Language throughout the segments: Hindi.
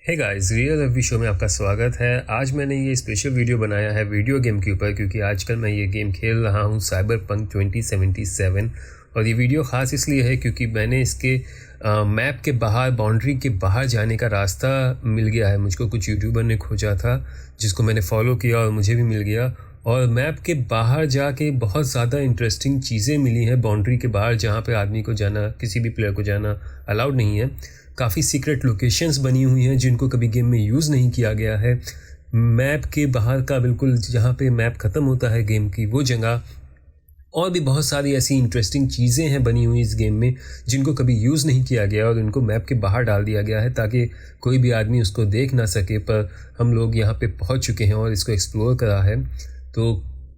हे गाइस, रियल अभी शो में आपका स्वागत है। आज मैंने ये स्पेशल वीडियो बनाया है वीडियो गेम के ऊपर, क्योंकि आजकल मैं ये गेम खेल रहा हूँ साइबरपंक 2077। और ये वीडियो ख़ास इसलिए है क्योंकि मैंने इसके मैप के बाहर, बाउंड्री के बाहर जाने का रास्ता मिल गया है। मुझको कुछ यूट्यूबर ने खोजा था जिसको मैंने फॉलो किया और मुझे भी मिल गया। और मैप के बाहर जाके बहुत ज़्यादा इंटरेस्टिंग चीज़ें मिली हैं बाउंड्री के बाहर, जहाँ पे आदमी को जाना, किसी भी प्लेयर को जाना अलाउड नहीं है। काफ़ी सीक्रेट लोकेशंस बनी हुई हैं जिनको कभी गेम में यूज़ नहीं किया गया है। मैप के बाहर का बिल्कुल जहाँ पे मैप ख़त्म होता है गेम की, वो जगह। और भी बहुत सारी ऐसी इंटरेस्टिंग चीज़ें हैं बनी हुई इस गेम में जिनको कभी यूज़ नहीं किया गया और इनको मैप के बाहर डाल दिया गया है ताकि कोई भी आदमी उसको देख ना सके। पर हम लोग यहाँ पे पहुँच चुके हैं और इसको एक्सप्लोर करा है। तो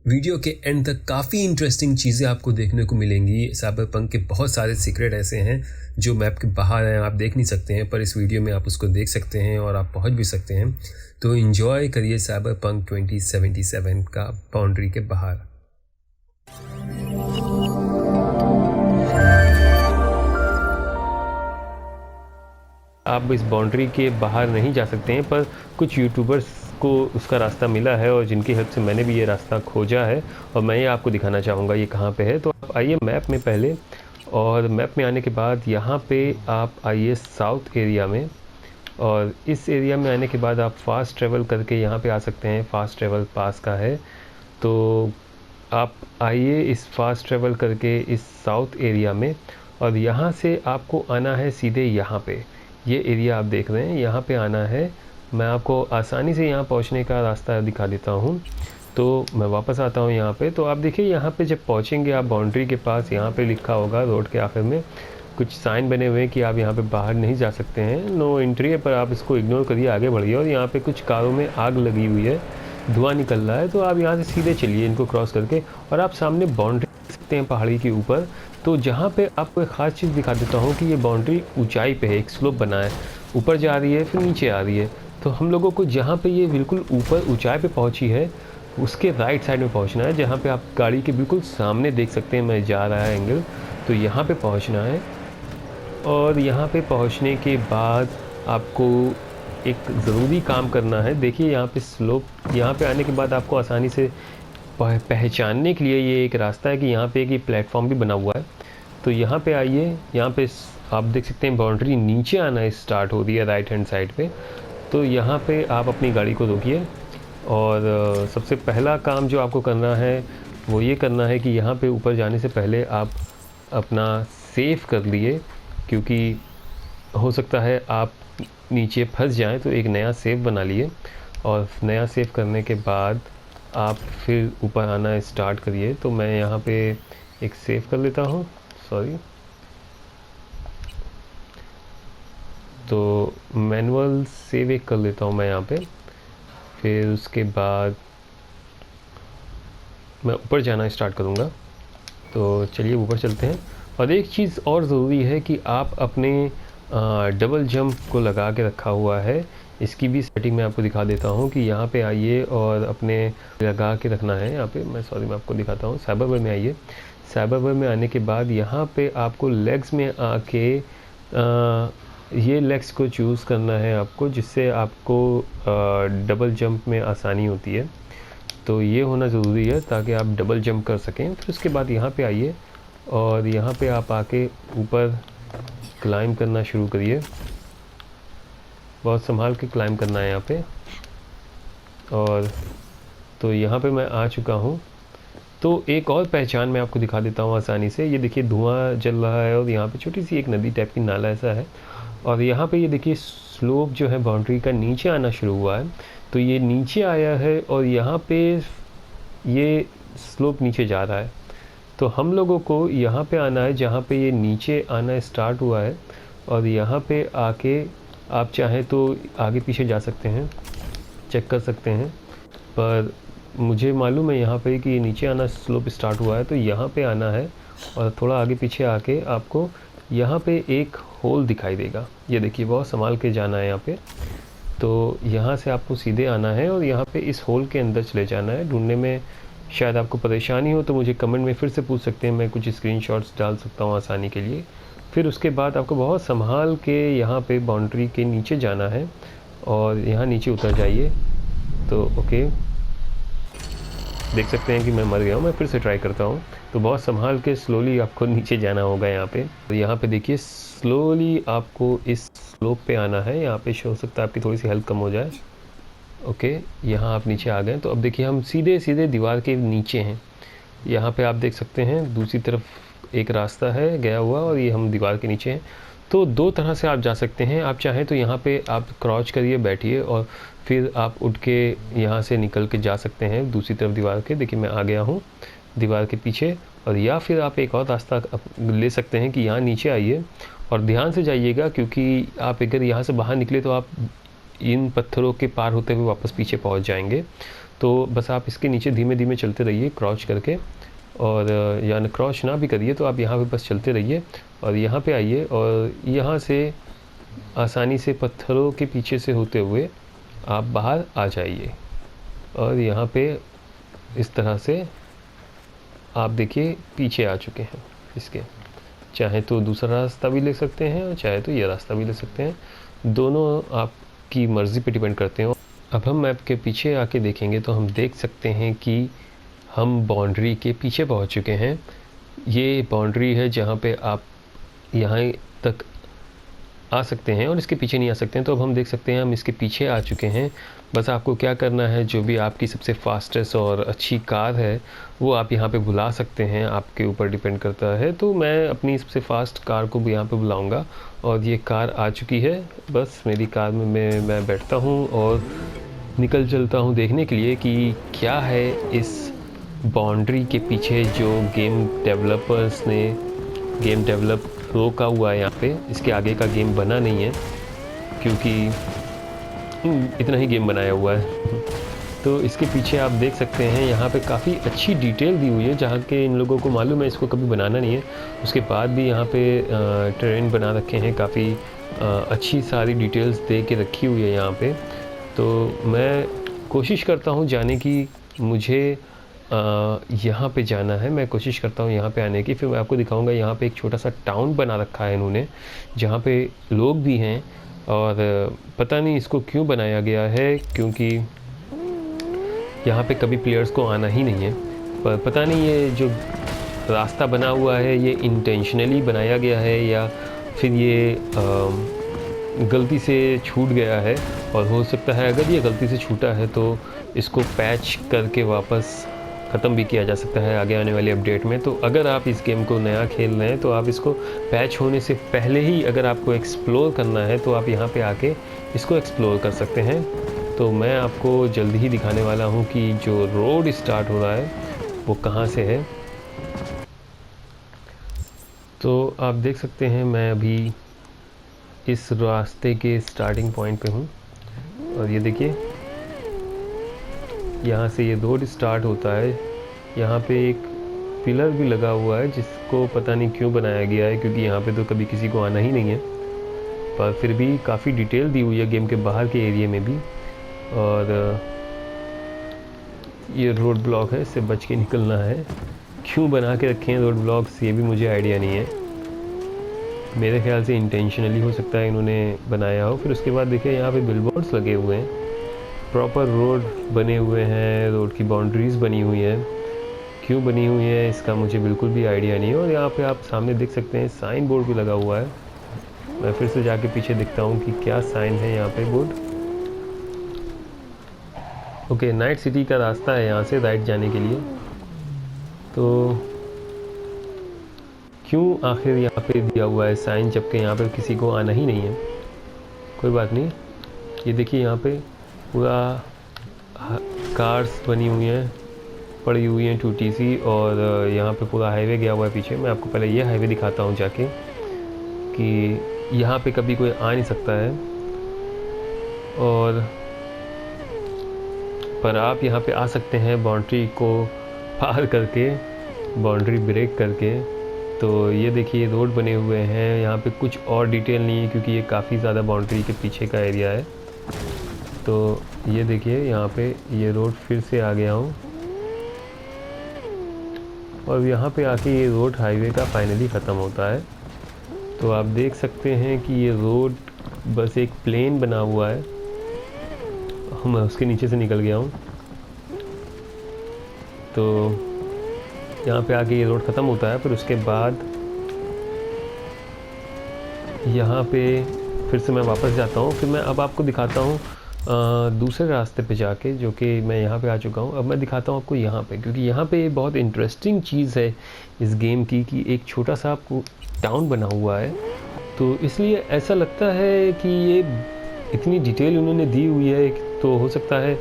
वीडियो के एंड तक काफ़ी इंटरेस्टिंग चीज़ें आपको देखने को मिलेंगी। साइबरपंक के बहुत सारे सीक्रेट ऐसे हैं जो मैप के बाहर हैं, आप देख नहीं सकते हैं, पर इस वीडियो में आप उसको देख सकते हैं और आप पहुंच भी सकते हैं। तो एंजॉय करिए साइबरपंक 2077 का बाउंड्री के बाहर। आप इस बाउंड्री के बाहर नहीं जा सकते हैं, पर कुछ यूट्यूबर्स को उसका रास्ता मिला है और जिनकी हेल्प से मैंने भी ये रास्ता खोजा है और मैं ये आपको दिखाना चाहूँगा ये कहाँ पे है। तो आप आइए मैप में पहले, और मैप में आने के बाद यहाँ पे आप आइए साउथ एरिया में। और इस एरिया में आने के बाद आप फास्ट ट्रैवल करके यहाँ पे आ सकते हैं। फास्ट ट्रैवल पास का है, तो आप आइए इस फास्ट ट्रैवल करके इस साउथ एरिया में। और यहाँ से आपको आना है सीधे यहाँ पे, ये एरिया आप देख रहे हैं, यहाँ पे आना है। मैं आपको आसानी से यहाँ पहुँचने का रास्ता दिखा देता हूँ। तो मैं वापस आता हूँ यहाँ पे। तो आप देखिए यहाँ पे जब पहुँचेंगे आप बाउंड्री के पास, यहाँ पे लिखा होगा रोड के आखिर में कुछ साइन बने हुए हैं कि आप यहाँ पे बाहर नहीं जा सकते हैं, नो एंट्री है। पर आप इसको इग्नोर करिए, आगे बढ़िए। और यहाँ पे कुछ कारों में आग लगी हुई है, धुआं निकल रहा है, तो आप यहाँ से सीधे चलिए इनको क्रॉस करके। और आप सामने बाउंड्री देख सकते हैं पहाड़ी के ऊपर। तो जहाँ पे आपको एक ख़ास चीज़ दिखा देता हूँ कि ये बाउंड्री ऊंचाई पे है, एक स्लोप बना है, ऊपर जा रही है फिर नीचे आ रही है। तो हम लोगों को जहाँ पे ये बिल्कुल ऊपर ऊंचाई पे पहुँची है उसके राइट साइड में पहुँचना है, जहाँ पे आप गाड़ी के बिल्कुल सामने देख सकते हैं मैं जा रहा है एंगल। तो यहाँ पे पहुँचना है। और यहाँ पे पहुँचने के बाद आपको एक ज़रूरी काम करना है। देखिए यहाँ पे स्लोप, यहाँ पे आने के बाद आपको आसानी से पहचानने के लिए ये एक रास्ता है कि यहाँ पे एक प्लेटफॉर्म भी बना हुआ है। तो यहाँ पे आइए, यहाँ पे आप देख सकते हैं बाउंड्री नीचे आना स्टार्ट हो रही है राइट हैंड साइड पे। तो यहाँ पे आप अपनी गाड़ी को रोकिए और सबसे पहला काम जो आपको करना है वो ये करना है कि यहाँ पे ऊपर जाने से पहले आप अपना सेव कर लिए, क्योंकि हो सकता है आप नीचे फंस जाएं। तो एक नया सेव बना लिए और नया सेव करने के बाद आप फिर ऊपर आना स्टार्ट करिए। तो मैं यहाँ पे एक सेव कर लेता हूँ, सॉरी। तो मैनुअल सेव एक कर लेता हूँ मैं यहाँ पे। फिर उसके बाद मैं ऊपर जाना स्टार्ट करूँगा। तो चलिए ऊपर चलते हैं। और एक चीज़ और ज़रूरी है कि आप अपने डबल जंप को लगा के रखा हुआ है, इसकी भी सेटिंग मैं आपको दिखा देता हूँ कि यहाँ पे आइए और अपने लगा के रखना है। यहाँ पे मैं आपको दिखाता हूँ। साइबरवर में आइए। साइबरवर में आने के बाद यहाँ पे आपको लेग्स में आके ये लेग्स को चूज़ करना है आपको, जिससे आपको डबल जंप में आसानी होती है। तो ये होना ज़रूरी है ताकि आप डबल जंप कर सकें। फिर उसके बाद यहाँ पे आइए और यहाँ पे आप आके ऊपर क्लाइंब करना शुरू करिए। बहुत संभाल के क्लाइंब करना है यहाँ पे। और तो यहाँ पे मैं आ चुका हूँ। तो एक और पहचान मैं आपको दिखा देता हूँ आसानी से। ये देखिए धुआं जल रहा है और यहाँ पे छोटी सी एक नदी टाइप की नाला ऐसा है। और यहाँ पे ये देखिए स्लोप जो है बाउंड्री का नीचे आना शुरू हुआ है। तो ये नीचे आया है और यहाँ पे ये स्लोप नीचे जा रहा है। तो हम लोगों को यहाँ पे आना है जहाँ पे ये नीचे आना स्टार्ट हुआ है। और यहाँ पे आके आप चाहें तो आगे पीछे जा सकते हैं, चेक कर सकते हैं। पर मुझे मालूम है यहाँ पे कि नीचे आना स्लोप स्टार्ट हुआ है, तो यहाँ पे आना है। और थोड़ा आगे पीछे आके आपको यहाँ पे एक होल दिखाई देगा, ये देखिए, बहुत संभाल के जाना है यहाँ पे। तो यहाँ से आपको सीधे आना है और यहाँ पे इस होल के अंदर चले जाना है। ढूंढने में शायद आपको परेशानी हो तो मुझे कमेंट में फिर से पूछ सकते हैं, मैं कुछ स्क्रीनशॉट्स डाल सकता हूँ आसानी के लिए। फिर उसके बाद आपको बहुत संभाल के यहाँ पे बाउंड्री के नीचे जाना है और यहाँ नीचे उतर जाइए। तो ओके, देख सकते हैं कि मैं मर गया हूँ। मैं फिर से ट्राई करता हूँ। तो बहुत संभाल के स्लोली आपको नीचे जाना होगा यहाँ पे। तो यहाँ पे देखिए स्लोली आपको इस स्लोप पे आना है। यहाँ पे हो सकता है आपकी थोड़ी सी हेल्थ कम हो जाए। ओके, यहाँ आप नीचे आ गए। तो अब देखिए हम सीधे सीधे दीवार के नीचे हैं। यहाँ पे आप देख सकते हैं दूसरी तरफ एक रास्ता है गया हुआ और ये हम दीवार के नीचे हैं। तो दो तरह से आप जा सकते हैं। आप चाहें तो यहाँ पे आप क्रॉच करिए, बैठिए और फिर आप उठ के यहाँ से निकल के जा सकते हैं दूसरी तरफ दीवार के। देखिए मैं आ गया हूँ दीवार के पीछे। और या फिर आप एक और रास्ता ले सकते हैं कि यहाँ नीचे आइए और ध्यान से जाइएगा, क्योंकि आप अगर यहाँ से बाहर निकले तो आप इन पत्थरों के पार होते हुए वापस पीछे पहुँच जाएंगे। तो बस आप इसके नीचे धीमे धीमे चलते रहिए क्रॉच करके, और या क्रॉच ना भी करिए तो आप यहाँ पे बस चलते रहिए और यहाँ पे आइए और यहाँ से आसानी से पत्थरों के पीछे से होते हुए आप बाहर आ जाइए। और यहाँ पे इस तरह से आप देखिए पीछे आ चुके हैं इसके। चाहे तो दूसरा रास्ता भी ले सकते हैं और चाहे तो ये रास्ता भी ले सकते हैं, दोनों आपकी मर्ज़ी पे डिपेंड करते हैं। अब हम मैप के पीछे आके देखेंगे तो हम देख सकते हैं कि हम बाउंड्री के पीछे पहुंच चुके हैं। ये बाउंड्री है जहां पे आप यहाँ तक आ सकते हैं और इसके पीछे नहीं आ सकते हैं। तो अब हम देख सकते हैं हम इसके पीछे आ चुके हैं। बस आपको क्या करना है, जो भी आपकी सबसे फास्टेस्ट और अच्छी कार है वो आप यहाँ पे बुला सकते हैं, आपके ऊपर डिपेंड करता है। तो मैं अपनी सबसे फास्ट कार को भी यहाँ पे बुलाऊँगा और ये कार आ चुकी है। बस मेरी कार में मैं बैठता हूँ और निकल चलता हूँ देखने के लिए कि क्या है इस बाउंड्री के पीछे जो गेम डेवलपर्स ने गेम डेवलप रोका हुआ है। यहाँ पे इसके आगे का गेम बना नहीं है क्योंकि इतना ही गेम बनाया हुआ है। तो इसके पीछे आप देख सकते हैं यहाँ पे काफ़ी अच्छी डिटेल दी हुई है, जहाँ के इन लोगों को मालूम है इसको कभी बनाना नहीं है, उसके बाद भी यहाँ पे ट्रेन बना रखे हैं। काफ़ी अच्छी सारी डिटेल्स दे के रखी हुई है यहाँ पे। तो मैं कोशिश करता हूँ जाने की, मुझे यहाँ पे जाना है। मैं कोशिश करता हूँ यहाँ पे आने की। फिर मैं आपको दिखाऊंगा यहाँ पे एक छोटा सा टाउन बना रखा है इन्होंने, जहाँ पे लोग भी हैं। और पता नहीं इसको क्यों बनाया गया है, क्योंकि यहाँ पे कभी प्लेयर्स को आना ही नहीं है। पर पता नहीं ये जो रास्ता बना हुआ है ये इंटेंशनली बनाया गया है या फिर ये गलती से छूट गया है। और हो सकता है अगर ये गलती से छूटा है तो इसको पैच करके वापस ख़त्म भी किया जा सकता है आगे आने वाली अपडेट में। तो अगर आप इस गेम को नया खेल रहे हैं तो आप इसको पैच होने से पहले ही अगर आपको एक्सप्लोर करना है तो आप यहाँ पे आके इसको एक्सप्लोर कर सकते हैं। तो मैं आपको जल्दी ही दिखाने वाला हूँ कि जो रोड स्टार्ट हो रहा है वो कहाँ से है। तो आप देख सकते हैं मैं अभी इस रास्ते के स्टार्टिंग पॉइंट पे हूँ और ये देखिए यहाँ से ये रोड स्टार्ट होता है। यहाँ पे एक पिलर भी लगा हुआ है जिसको पता नहीं क्यों बनाया गया है, क्योंकि यहाँ पे तो कभी किसी को आना ही नहीं है। पर फिर भी काफ़ी डिटेल दी हुई है गेम के बाहर के एरिया में भी। और ये रोड ब्लॉक है, इससे बच के निकलना है। क्यों बना के रखे हैं रोड ब्लॉक्स ये भी मुझे आइडिया नहीं है। मेरे ख्याल से इंटेंशनली हो सकता है इन्होंने बनाया हो। फिर उसके बाद देखिए यहाँ पे बिलबोर्ड्स लगे हुए हैं, प्रॉपर रोड बने हुए हैं, रोड की बाउंड्रीज़ बनी हुई हैं। क्यों बनी हुई है इसका मुझे बिल्कुल भी आइडिया नहीं है। और यहाँ पे आप सामने देख सकते हैं साइन बोर्ड भी लगा हुआ है। मैं फिर से जाके पीछे देखता हूँ कि क्या साइन है यहाँ पे बोर्ड। ओके, नाइट सिटी का रास्ता है यहाँ से राइट जाने के लिए। तो क्यों आखिर यहाँ पे दिया हुआ है साइन, जबकि यहाँ पे किसी को आना ही नहीं है। कोई बात नहीं। ये देखिए यहाँ पे पूरा कार्स बनी हुई हैं, पड़ी हुई हैं टूटी सी, और यहाँ पे पूरा हाईवे गया हुआ है पीछे। मैं आपको पहले ये हाईवे दिखाता हूँ जाके कि यहाँ पे कभी कोई आ नहीं सकता है। और पर आप यहाँ पे आ सकते हैं बाउंड्री को पार करके, बाउंड्री ब्रेक करके। तो ये देखिए रोड बने हुए हैं। यहाँ पे कुछ और डिटेल नहीं है क्योंकि ये काफ़ी ज़्यादा बाउंड्री के पीछे का एरिया है। तो ये देखिए यहाँ पे ये रोड फिर से आ गया हूँ और यहाँ पे आके ये रोड हाईवे का फाइनली ख़त्म होता है। तो आप देख सकते हैं कि ये रोड बस एक प्लेन बना हुआ है मैं उसके नीचे से निकल गया हूँ। तो यहाँ पे आके ये रोड ख़त्म होता है, फिर उसके बाद यहाँ पे फिर से मैं वापस जाता हूँ। फिर मैं अब आपको दिखाता हूँ दूसरे रास्ते पे जाके, जो कि मैं यहाँ पे आ चुका हूँ। अब मैं दिखाता हूँ आपको यहाँ पे, क्योंकि यहाँ पे बहुत इंटरेस्टिंग चीज़ है इस गेम की कि एक छोटा सा आपको टाउन बना हुआ है। तो इसलिए ऐसा लगता है कि ये इतनी डिटेल उन्होंने दी हुई है, तो हो सकता है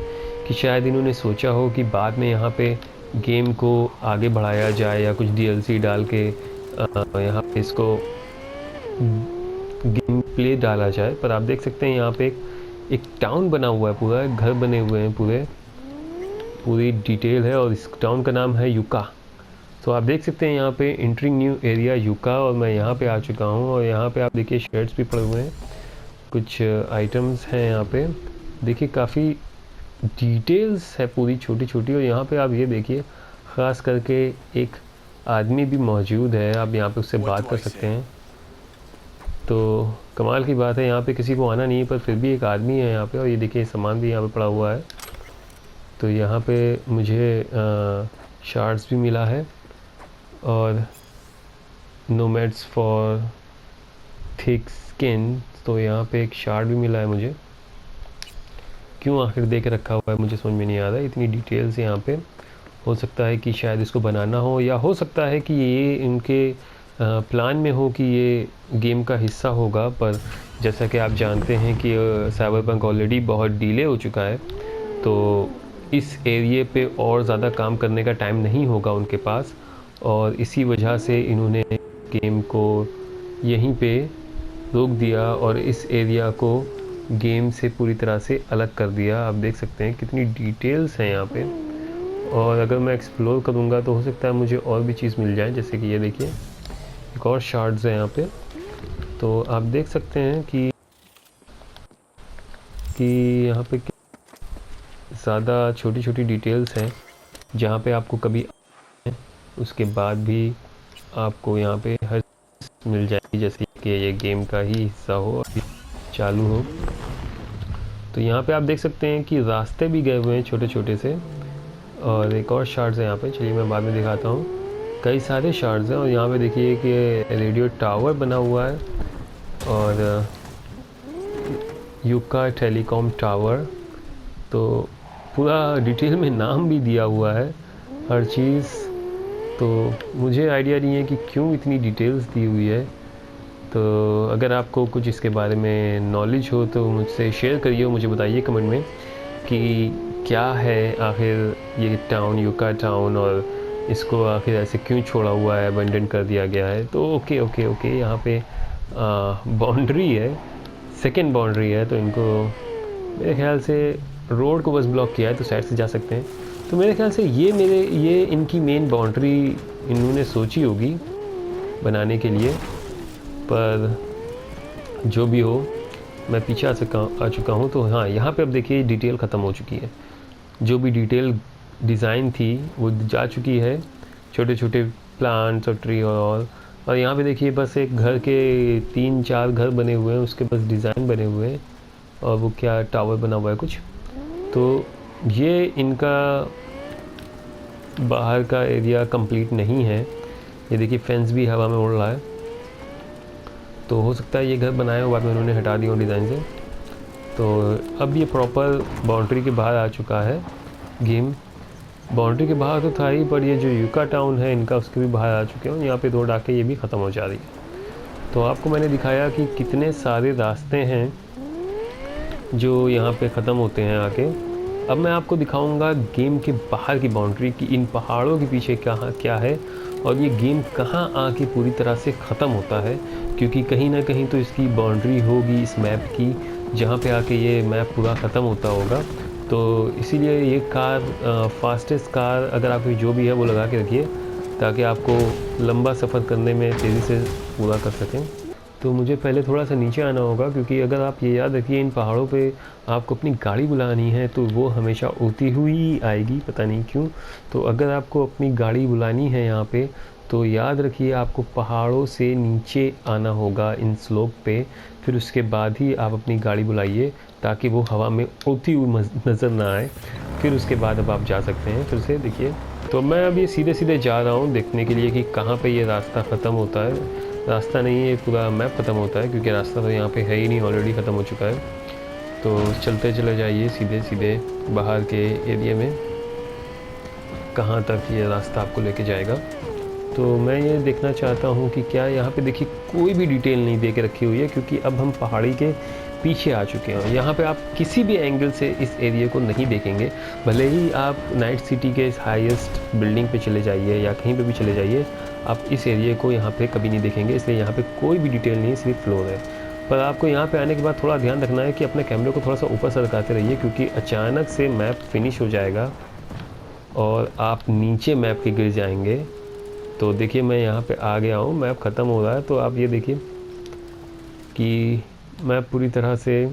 कि शायद इन्होंने सोचा हो कि बाद में यहाँ पे गेम को आगे बढ़ाया जाए या कुछ DLC डाल के यहाँ पे इसको गेम प्ले डाला जाए। पर आप देख सकते हैं यहाँ पे एक टाउन बना हुआ है, पूरा घर बने हुए हैं, पूरी डिटेल है, और इस टाउन का नाम है यूका। तो आप देख सकते हैं यहाँ पे एंट्रिंग न्यू एरिया यूका, और मैं यहाँ पे आ चुका हूँ। और यहाँ पे आप देखिए शेड्स भी पड़े हुए हैं, कुछ आइटम्स हैं यहाँ पे। देखिए काफ़ी डिटेल्स है पूरी छोटी छोटी। और यहाँ पे आप ये देखिए ख़ास करके एक आदमी भी मौजूद है, आप यहाँ पे उससे बात कर सकते हैं। तो कमाल की बात है, यहाँ पे किसी को आना नहीं है पर फिर भी एक आदमी है यहाँ पे। और ये देखिए सामान भी यहाँ पे पड़ा हुआ है। तो यहाँ पे मुझे शार्ड्स भी मिला है, और नोमैड्स फॉर थिक स्किन, तो यहाँ पे एक शार्ड भी मिला है मुझे। क्यों आखिर दे के रखा हुआ है मुझे समझ में नहीं आ रहा है, इतनी डिटेल्स यहाँ पे। हो सकता है कि शायद इसको बनाना हो, या हो सकता है कि ये इनके प्लान में हो कि ये गेम का हिस्सा होगा। पर जैसा कि आप जानते हैं कि साइबरपंक ऑलरेडी बहुत डिले हो चुका है, तो इस एरिए पे और ज़्यादा काम करने का टाइम नहीं होगा उनके पास, और इसी वजह से इन्होंने गेम को यहीं पे रोक दिया और इस एरिया को गेम से पूरी तरह से अलग कर दिया। आप देख सकते हैं कितनी डिटेल्स हैं यहाँ पे, और अगर मैं एक्सप्लोर करूँगा तो हो सकता है मुझे और भी चीज़ मिल जाए। जैसे कि ये देखिए एक और शार्ड्स है यहाँ पे। तो आप देख सकते हैं कि यहाँ पे ज़्यादा छोटी छोटी डिटेल्स हैं, जहाँ पे आपको कभी उसके बाद भी आपको यहाँ पे हर मिल जाएगी, जैसे कि ये गेम का ही हिस्सा हो और चालू हो। तो यहाँ पे आप देख सकते हैं कि रास्ते भी गए हुए हैं छोटे छोटे से, और एक और शार्ड्स है यहाँ पे। चलिए मैं बाद में दिखाता हूँ, कई सारे शार्ड्स हैं। और यहाँ पे देखिए कि रेडियो टावर बना हुआ है, और यूका टेलीकॉम टावर। तो पूरा डिटेल में नाम भी दिया हुआ है हर चीज़। तो मुझे आइडिया नहीं है कि क्यों इतनी डिटेल्स दी हुई है। तो अगर आपको कुछ इसके बारे में नॉलेज हो तो मुझसे शेयर करिए, मुझे बताइए कमेंट में कि क्या है आखिर ये टाउन, यूका टाउन, और इसको आखिर ऐसे क्यों छोड़ा हुआ है, अबंडन कर दिया गया है। तो ओके ओके ओके, यहाँ पे बाउंड्री है, सेकेंड बाउंड्री है, तो इनको मेरे ख्याल से रोड को बस ब्लॉक किया है, तो साइड से जा सकते हैं। तो मेरे ख्याल से ये इनकी मेन बाउंड्री इन्होंने सोची होगी बनाने के लिए। पर जो भी हो, मैं पीछे आ चुका हूँ। तो हाँ, यहाँ पे अब देखिए डिटेल ख़त्म हो चुकी है, जो भी डिटेल डिज़ाइन थी वो जा चुकी है, छोटे छोटे प्लांट्स और ट्री और यहाँ पे देखिए बस एक घर के 3-4 घर बने हुए हैं, उसके बस डिज़ाइन बने हुए हैं, और वो क्या टावर बना हुआ है कुछ। तो ये इनका बाहर का एरिया कंप्लीट नहीं है। ये देखिए फेंस भी हवा में उड़ रहा है, तो हो सकता है ये घर बनाया हुआ में उन्होंने हटा दिया डिज़ाइन से। तो अब ये प्रॉपर बाउंड्री के बाहर आ चुका है गेम। बाउंड्री के बाहर तो था ही, पर ये जो यूका टाउन है इनका, उसके भी बाहर आ चुके हैं। यहाँ पे रोड आके ये भी ख़त्म हो जा रही है। तो आपको मैंने दिखाया कि कितने सारे रास्ते हैं जो यहाँ पे ख़त्म होते हैं आके। अब मैं आपको दिखाऊंगा गेम के बाहर की बाउंड्री की, इन पहाड़ों के पीछे क्या है, और ये गेम कहाँ आके पूरी तरह से ख़त्म होता है। क्योंकि कहीं ना कहीं तो इसकी बाउंड्री होगी इस मैप की, जहाँ पे आके ये मैप पूरा ख़त्म होता होगा। तो इसीलिए ये कार, फास्टेस्ट कार अगर आपकी जो भी है वो लगा के रखिए, ताकि आपको लंबा सफ़र करने में तेज़ी से पूरा कर सकें। तो मुझे पहले थोड़ा सा नीचे आना होगा, क्योंकि अगर आप ये याद रखिए, इन पहाड़ों पे आपको अपनी गाड़ी बुलानी है तो वो हमेशा उड़ती हुई आएगी, पता नहीं क्यों। तो अगर आपको अपनी गाड़ी बुलानी है यहाँ पे, तो याद रखिए आपको पहाड़ों से नीचे आना होगा इन स्लोप पे, फिर उसके बाद ही आप अपनी गाड़ी बुलाइए। ताकि वो हवा में उड़ती हुई नज़र ना आए। फिर उसके बाद अब आप जा सकते हैं फिर से। देखिए, तो मैं अब ये सीधे सीधे जा रहा हूँ देखने के लिए कि कहाँ पे ये रास्ता ख़त्म होता है। रास्ता नहीं है, पूरा मैप ख़त्म होता है, क्योंकि रास्ता तो यहाँ पे है ही नहीं, ऑलरेडी ख़त्म हो चुका है। तो चलते चले जाइए सीधे सीधे बाहर के एरिया में, कहाँ तक ये रास्ता आपको लेके जाएगा। तो मैं ये देखना चाहता हूँ कि क्या यहाँ पे देखिए कोई भी डिटेल नहीं दे के रखी हुई है, क्योंकि अब हम पहाड़ी के पीछे आ चुके हैं। यहाँ पे आप किसी भी एंगल से इस एरिया को नहीं देखेंगे, भले ही आप नाइट सिटी के हाईएस्ट बिल्डिंग पे चले जाइए या कहीं पे भी चले जाइए, आप इस एरिया को यहाँ पे कभी नहीं देखेंगे। इसलिए यहाँ पे कोई भी डिटेल नहीं है, सिर्फ फ्लोर है। पर आपको यहाँ पे आने के बाद थोड़ा ध्यान रखना है कि अपने कैमरे को थोड़ा सा ऊपर सरकाते रहिए, क्योंकि अचानक से मैप फिनिश हो जाएगा और आप नीचे मैप के गिर जाएंगे। तो देखिए, मैं यहाँ पे आ गया हूँ, मैप ख़त्म हो रहा है। तो आप ये देखिए कि मैप पूरी तरह से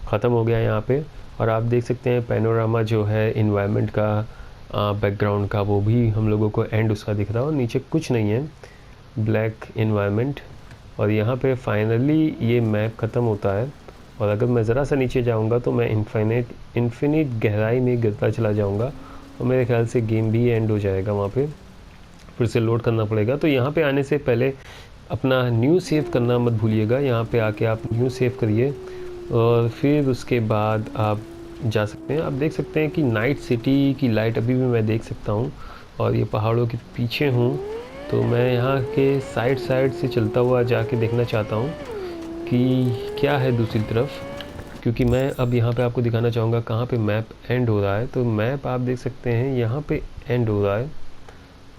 ख़त्म हो गया है यहाँ पे, और आप देख सकते हैं पैनोरामा जो है इन्वायरमेंट का, बैकग्राउंड का, वो भी हम लोगों को एंड उसका दिख रहा है, और नीचे कुछ नहीं है, ब्लैक इन्वायरमेंट। और यहाँ पे फाइनली ये मैप ख़त्म होता है। और अगर मैं ज़रा सा नीचे जाऊँगा तो मैं इन्फिनिट गहराई में गिरता चला जाऊँगा, और मेरे ख्याल से गेम भी एंड हो जाएगा वहाँ पे, फिर से लोड करना पड़ेगा। तो यहाँ पे आने से पहले अपना न्यू सेव करना मत भूलिएगा। यहाँ पे आके आप न्यू सेव करिए, और फिर उसके बाद आप जा सकते हैं। आप देख सकते हैं कि नाइट सिटी की लाइट अभी भी मैं देख सकता हूँ, और ये पहाड़ों के पीछे हूँ। तो मैं यहाँ के साइड से चलता हुआ जाके देखना चाहता हूँ कि क्या है दूसरी तरफ, क्योंकि मैं अब यहाँ पे आपको दिखाना चाहूँगा कहाँ पे मैप एंड हो रहा है। तो मैप आप देख सकते हैं यहाँ पे एंड हो रहा है,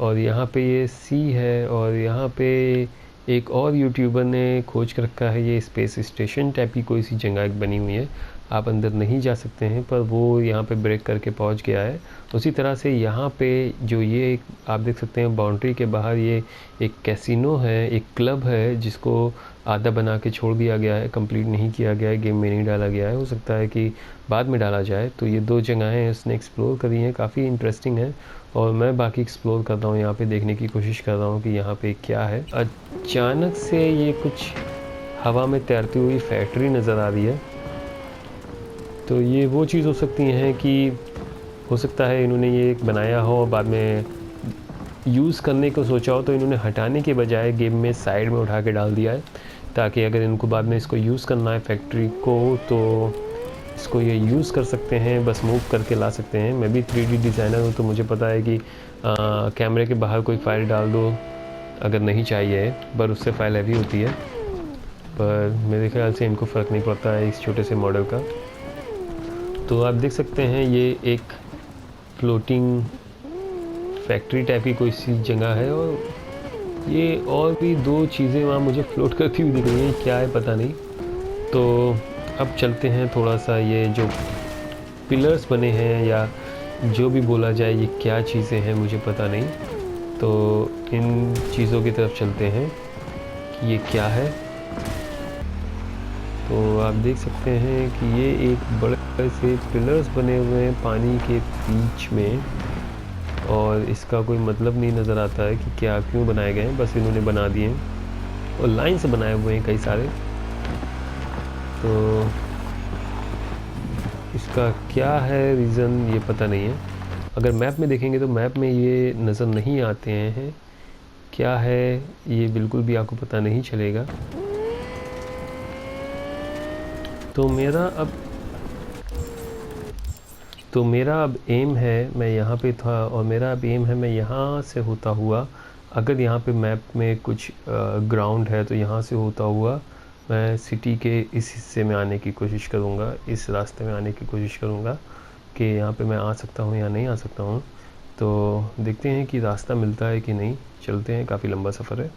और यहाँ पे ये सी है, और यहाँ पे एक और यूट्यूबर ने खोज कर रखा है, ये स्पेस स्टेशन टाइप की कोई सी जगह बनी हुई है। आप अंदर नहीं जा सकते हैं, पर वो यहाँ पे ब्रेक करके पहुँच गया है। उसी तरह से यहाँ पे जो ये आप देख सकते हैं बाउंड्री के बाहर ये एक कैसीनो है, एक क्लब है, जिसको आधा बना के छोड़ दिया गया है, कंप्लीट नहीं किया गया है, गेम में नहीं डाला गया है। हो सकता है कि बाद में डाला जाए। तो ये 2 जगहें उसने एक्सप्लोर करी हैं, काफ़ी इंटरेस्टिंग है, और मैं बाकी एक्सप्लोर कर रहा हूँ, यहाँ पे देखने की कोशिश कर रहा हूँ कि यहाँ पे क्या है। अचानक से ये कुछ हवा में तैरती हुई फैक्ट्री नज़र आ रही है। तो ये वो चीज़ हो सकती है कि हो सकता है इन्होंने ये एक बनाया हो और बाद में यूज़ करने को सोचा हो, तो इन्होंने हटाने के बजाय गेम में साइड में उठा के डाल दिया है, ताकि अगर इनको बाद में इसको यूज़ करना है फैक्ट्री को, तो इसको ये यूज़ कर सकते हैं, बस मूव करके ला सकते हैं। मैं भी 3D डिज़ाइनर हूँ, तो मुझे पता है कि कैमरे के बाहर कोई फाइल डाल दो अगर नहीं चाहिए, पर उससे फाइल हैवी होती है। पर मेरे ख्याल से इनको फ़र्क नहीं पड़ता है इस छोटे से मॉडल का। तो आप देख सकते हैं ये एक फ्लोटिंग फैक्ट्री टाइप की कोई सी जगह है, और ये और भी 2 चीज़ें वहाँ मुझे फ्लोट करती हुई दिख रही हैं, क्या है पता नहीं। तो अब चलते हैं थोड़ा सा, ये जो पिलर्स बने हैं या जो भी बोला जाए, ये क्या चीज़ें हैं मुझे पता नहीं। तो इन चीज़ों की तरफ चलते हैं कि ये क्या है। तो आप देख सकते हैं कि ये एक बड़े से पिलर्स बने हुए हैं पानी के बीच में, और इसका कोई मतलब नहीं नज़र आता है कि क्या क्यों बनाए गए हैं, बस इन्होंने बना दिए हैं, और लाइन से बनाए हुए हैं कई सारे। तो इसका क्या है रीज़न ये पता नहीं है। अगर मैप में देखेंगे तो मैप में ये नज़र नहीं आते हैं, क्या है ये बिल्कुल भी आपको पता नहीं चलेगा। तो मेरा अब एम है, मैं यहाँ पे था, और मेरा अब एम है मैं यहाँ से होता हुआ, अगर यहाँ पे मैप में कुछ ग्राउंड है तो यहाँ से होता हुआ मैं सिटी के इस हिस्से में आने की कोशिश करूँगा, इस रास्ते में आने की कोशिश करूँगा कि यहाँ पे मैं आ सकता हूँ या नहीं आ सकता हूँ। तो देखते हैं कि रास्ता मिलता है कि नहीं, चलते हैं, काफ़ी लंबा सफ़र है।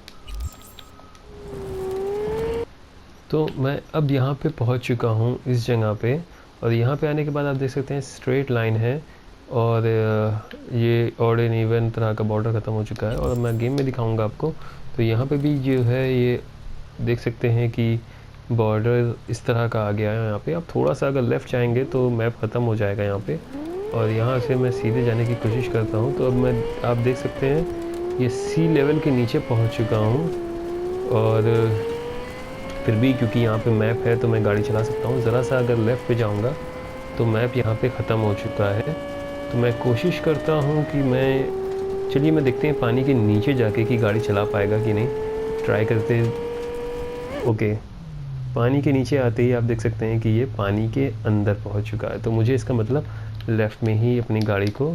तो मैं अब यहाँ पे पहुँच चुका हूँ इस जगह पे, और यहाँ पे आने के बाद आप देख सकते हैं स्ट्रेट लाइन है, और ये ऑड एंड इवन तरह का बॉर्डर ख़त्म हो चुका है, और मैं गेम में दिखाऊंगा आपको। तो यहाँ पे भी जो है ये देख सकते हैं कि बॉर्डर इस तरह का आ गया है। यहाँ पे आप थोड़ा सा अगर लेफ़्ट जाएंगे तो मैप ख़त्म हो जाएगा यहाँ पे, और यहाँ से मैं सीधे जाने की कोशिश करता हूँ। तो अब आप देख सकते हैं ये सी लेवल के नीचे पहुँच चुका हूँ, और फिर भी क्योंकि यहाँ पे मैप है तो मैं गाड़ी चला सकता हूँ। ज़रा सा अगर लेफ़्ट पे जाऊँगा तो मैप यहाँ पे ख़त्म हो चुका है। तो मैं कोशिश करता हूँ कि चलिए मैं देखते हैं पानी के नीचे जाके कि गाड़ी चला पाएगा कि नहीं, ट्राई करते हैं। ओके, पानी के नीचे आते ही आप देख सकते हैं कि ये पानी के अंदर पहुँच चुका है। तो मुझे इसका मतलब लेफ़्ट में ही अपनी गाड़ी को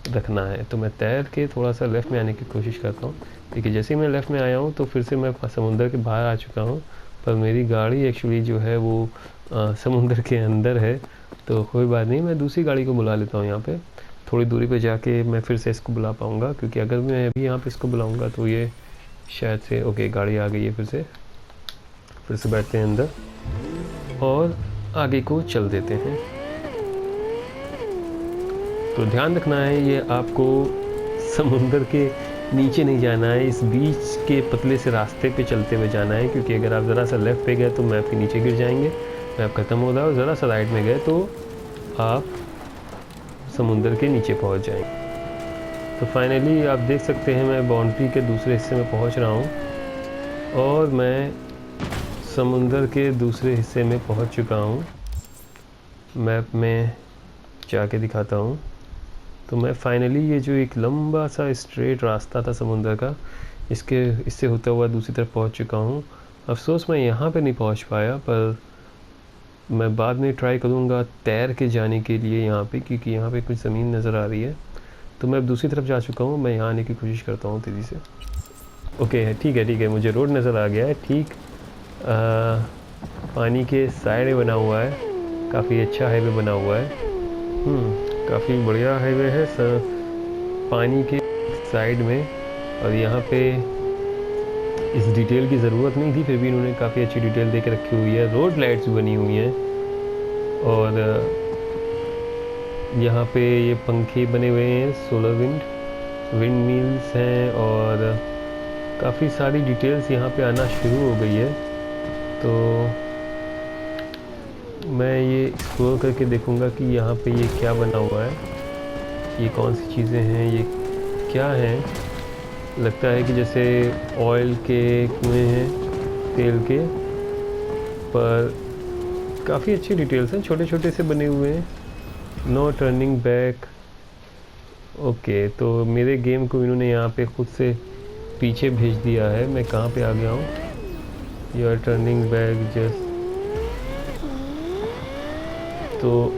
रखना है। तो मैं तैर के थोड़ा सा लेफ़्ट में आने की कोशिश करता हूँ। देखिए जैसे ही मैं लेफ़्ट में आया हूँ तो फिर से मैं समुंदर के बाहर आ चुका हूँ, पर मेरी गाड़ी एक्चुअली जो है वो समुंदर के अंदर है। तो कोई बात नहीं, मैं दूसरी गाड़ी को बुला लेता हूँ। यहाँ पे थोड़ी दूरी पे जाके मैं फिर से इसको बुला पाऊँगा, क्योंकि अगर मैं अभी यहाँ पे इसको बुलाऊँगा तो ये शायद से ओके गाड़ी आ गई है। फिर से बैठते हैं अंदर और आगे को चल देते हैं। तो ध्यान रखना है, ये आपको समुंदर के नीचे नहीं जाना है, इस बीच के पतले से रास्ते पे चलते हुए जाना है, क्योंकि अगर आप ज़रा सा लेफ़्ट पे गए तो मैप के नीचे गिर जाएंगे, मैप ख़त्म हो रहा है, और ज़रा सा राइट में गए तो आप समुंदर के नीचे पहुंच जाएंगे। तो फाइनली आप देख सकते हैं मैं बाउंड्री के दूसरे हिस्से में पहुंच रहा हूं और मैं समुंदर के दूसरे हिस्से में पहुंच चुका हूं। मैप में जाके दिखाता हूं। तो मैं फाइनली ये जो एक लंबा सा स्ट्रेट रास्ता था समुंदर का, इससे होता हुआ दूसरी तरफ पहुंच चुका हूं। अफसोस मैं यहाँ पे नहीं पहुंच पाया, पर मैं बाद में ट्राई करूँगा तैर के जाने के लिए यहाँ पे, क्योंकि यहाँ पे कुछ ज़मीन नज़र आ रही है। तो मैं अब दूसरी तरफ जा चुका हूँ, मैं यहाँ आने की कोशिश करता हूँ तेज़ी से। ओके ठीक है, मुझे रोड नज़र आ गया है। ठीक पानी के साइड में बना हुआ है, काफ़ी अच्छा हाईवे बना हुआ है। काफ़ी बढ़िया हाईवे है पानी के साइड में। और यहाँ पे इस डिटेल की ज़रूरत नहीं थी, फिर भी इन्होंने काफ़ी अच्छी डिटेल दे के रखी हुई है। रोड लाइट्स बनी हुई हैं और यहाँ पे ये पंखे बने हुए हैं, सोलर विंड मिल्स हैं, और काफ़ी सारी डिटेल्स यहाँ पे आना शुरू हो गई है। तो मैं ये एक्सप्लोर करके देखूँगा कि यहाँ पे ये क्या बना हुआ है, ये कौन सी चीज़ें हैं, ये क्या हैं। लगता है कि जैसे ऑयल के कुएँ हैं, तेल के, पर काफ़ी अच्छी डिटेल्स हैं, छोटे छोटे से बने हुए हैं। No turning back. ओके, तो मेरे गेम को इन्होंने यहाँ पे खुद से पीछे भेज दिया है। मैं कहाँ पे आ गया हूँ? You are turning back just. तो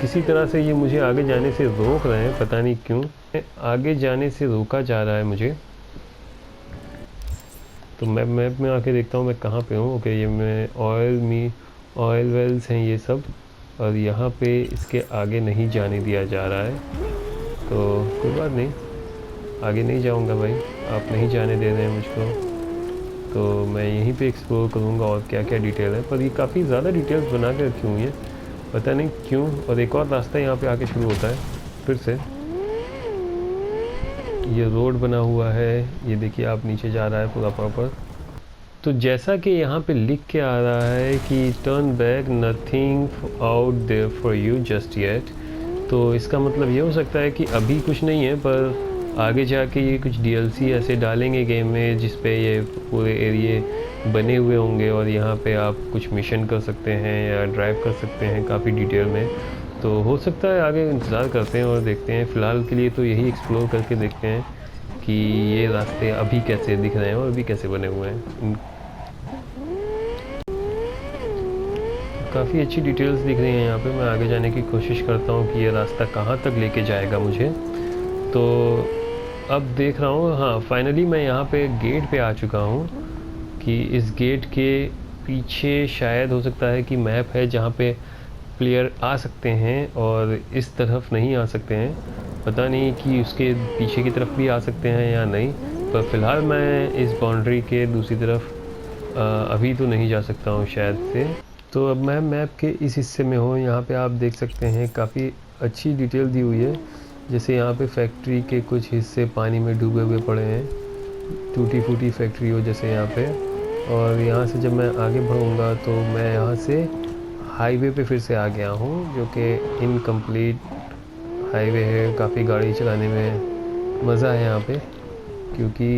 किसी तरह से ये मुझे आगे जाने से रोक रहे हैं, पता नहीं क्यों आगे जाने से रोका जा रहा है मुझे। तो मैं मैप में आके देखता हूँ मैं कहाँ पे हूँ। ओके, ये मैं ऑयल वेल्स हैं ये सब, और यहाँ पे इसके आगे नहीं जाने दिया जा रहा है। तो कोई बात नहीं, आगे नहीं जाऊँगा भाई, आप नहीं जाने दे रहे हैं मुझको। तो मैं यहीं पे एक्सप्लोर करूँगा और क्या क्या डिटेल है। पर ये काफ़ी ज़्यादा डिटेल्स बना के रखी हुई हैं, पता नहीं क्यों। और एक और रास्ता यहाँ पे आके शुरू होता है फिर से। ये रोड बना हुआ है, ये देखिए आप, नीचे जा रहा है पूरा प्रॉपर। तो जैसा कि यहाँ पे लिख के आ रहा है कि turn back, nothing out there for you just yet. तो इसका मतलब ये हो सकता है कि अभी कुछ नहीं है, पर आगे जाके ये कुछ DLC ऐसे डालेंगे गेम में जिस पे ये पूरे एरिए बने हुए होंगे, और यहाँ पे आप कुछ मिशन कर सकते हैं या ड्राइव कर सकते हैं काफ़ी डिटेल में। तो हो सकता है आगे इंतज़ार करते हैं और देखते हैं। फ़िलहाल के लिए तो यही एक्सप्लोर करके देखते हैं कि ये रास्ते अभी कैसे दिख रहे हैं और अभी कैसे बने हुए हैं। काफ़ी अच्छी डिटेल्स दिख रही हैं यहाँ पे। मैं आगे जाने की कोशिश करता हूँ कि ये रास्ता कहाँ तक लेके जाएगा मुझे। तो अब देख रहा हूँ, हाँ फाइनली मैं यहाँ पे गेट पे आ चुका हूँ, कि इस गेट के पीछे शायद हो सकता है कि मैप है जहाँ पे प्लेयर आ सकते हैं और इस तरफ नहीं आ सकते हैं। पता नहीं कि उसके पीछे की तरफ भी आ सकते हैं या नहीं, पर फ़िलहाल मैं इस बाउंड्री के दूसरी तरफ अभी तो नहीं जा सकता हूँ शायद से। तो अब मैं मैप के इस हिस्से में हूँ। यहाँ पे आप देख सकते हैं काफ़ी अच्छी डिटेल दी हुई है। जैसे यहाँ पे फैक्ट्री के कुछ हिस्से पानी में डूबे हुए पड़े हैं, टूटी फूटी फैक्ट्री हो जैसे यहाँ पे। और यहाँ से जब मैं आगे बढ़ूँगा तो मैं यहाँ से हाईवे पे फिर से आ गया हूँ, जो कि इनकम्प्लीट हाईवे है। काफ़ी गाड़ी चलाने में मज़ा है यहाँ पे, क्योंकि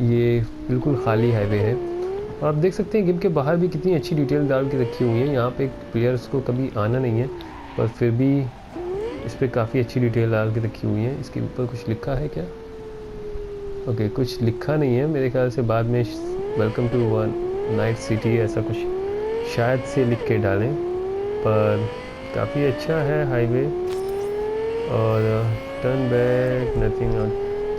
ये बिल्कुल खाली हाईवे है। और आप देख सकते हैं गेम के बाहर भी कितनी अच्छी डिटेल डाल के रखी हुई है। यहाँ पे प्लेयर्स को कभी आना नहीं है, पर फिर भी इस पर काफ़ी अच्छी डिटेल डाल के रखी हुई है। इसके ऊपर कुछ लिखा है क्या? ओके, कुछ लिखा नहीं है मेरे ख्याल से। बाद में welcome to one night city ऐसा कुछ शायद से लिख के डालें, पर काफ़ी अच्छा है हाईवे। और टर्न बैक नथिंग।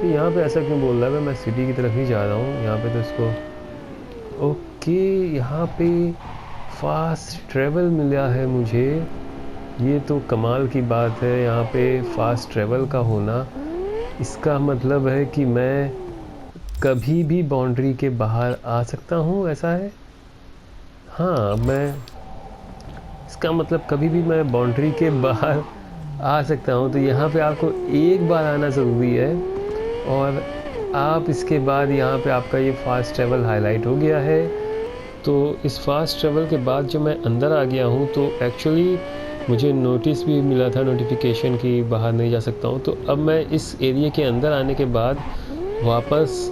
तो यहाँ पे ऐसा क्यों बोल रहा है? मैं सिटी की तरफ ही जा रहा हूँ। यहाँ पे तो इसको ओके, यहाँ पे फास्ट ट्रैवल मिला है मुझे। ये तो कमाल की बात है। यहाँ पे फास्ट ट्रैवल का होना, इसका मतलब है कि मैं कभी भी बाउंड्री के बाहर आ सकता हूँ, ऐसा है? हाँ, मैं इसका मतलब कभी भी मैं बाउंड्री के बाहर आ सकता हूँ। तो यहाँ पे आपको एक बार आना ज़रूरी है, और आप इसके बाद यहाँ पे आपका ये फास्ट ट्रैवल हाईलाइट हो गया है। तो इस फास्ट ट्रैवल के बाद जो मैं अंदर आ गया हूँ, तो एक्चुअली मुझे नोटिस भी मिला था, नोटिफिकेशन की बाहर नहीं जा सकता हूँ। तो अब मैं इस एरिया के अंदर आने के बाद वापस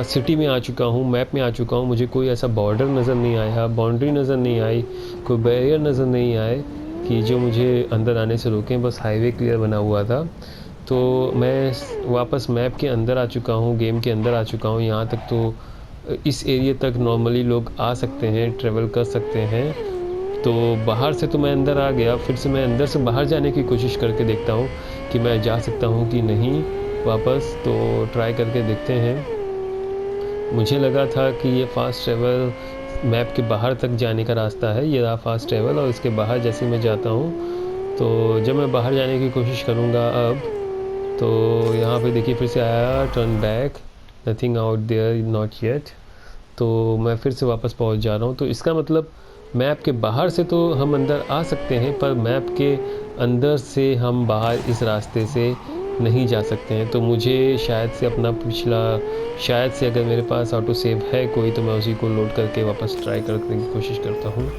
सिटी में आ चुका हूँ, मैप में आ चुका हूँ। मुझे कोई ऐसा बॉर्डर नज़र नहीं आया, बाउंड्री नज़र नहीं आई, कोई बैरियर नज़र नहीं आए कि जो मुझे अंदर आने से रोकें। बस हाईवे क्लियर बना हुआ था। तो मैं वापस मैप के अंदर आ चुका हूँ, गेम के अंदर आ चुका हूँ। यहाँ तक तो इस एरिया तक नॉर्मली लोग आ सकते हैं, ट्रैवल कर सकते हैं। तो बाहर से तो मैं अंदर आ गया, फिर से मैं अंदर से बाहर जाने की कोशिश करके देखता हूँ कि मैं जा सकता हूँ कि नहीं वापस। तो ट्राई करके देखते हैं। मुझे लगा था कि ये फास्ट ट्रैवल मैप के बाहर तक जाने का रास्ता है, ये रहा फास्ट ट्रैवल। और इसके बाहर जैसे मैं जाता हूँ, तो जब मैं बाहर जाने की कोशिश करूँगा अब, तो यहाँ पे देखिए फिर से आया turn back nothing out there not yet. तो मैं फिर से वापस पहुँच जा रहा हूँ। तो इसका मतलब मैप के बाहर से तो हम अंदर आ सकते हैं, पर मैप के अंदर से हम बाहर इस रास्ते से नहीं जा सकते हैं। तो मुझे शायद से अपना पिछला, शायद से अगर मेरे पास ऑटो सेव है कोई, तो मैं उसी को लोड करके वापस ट्राई करने की कोशिश करता हूँ।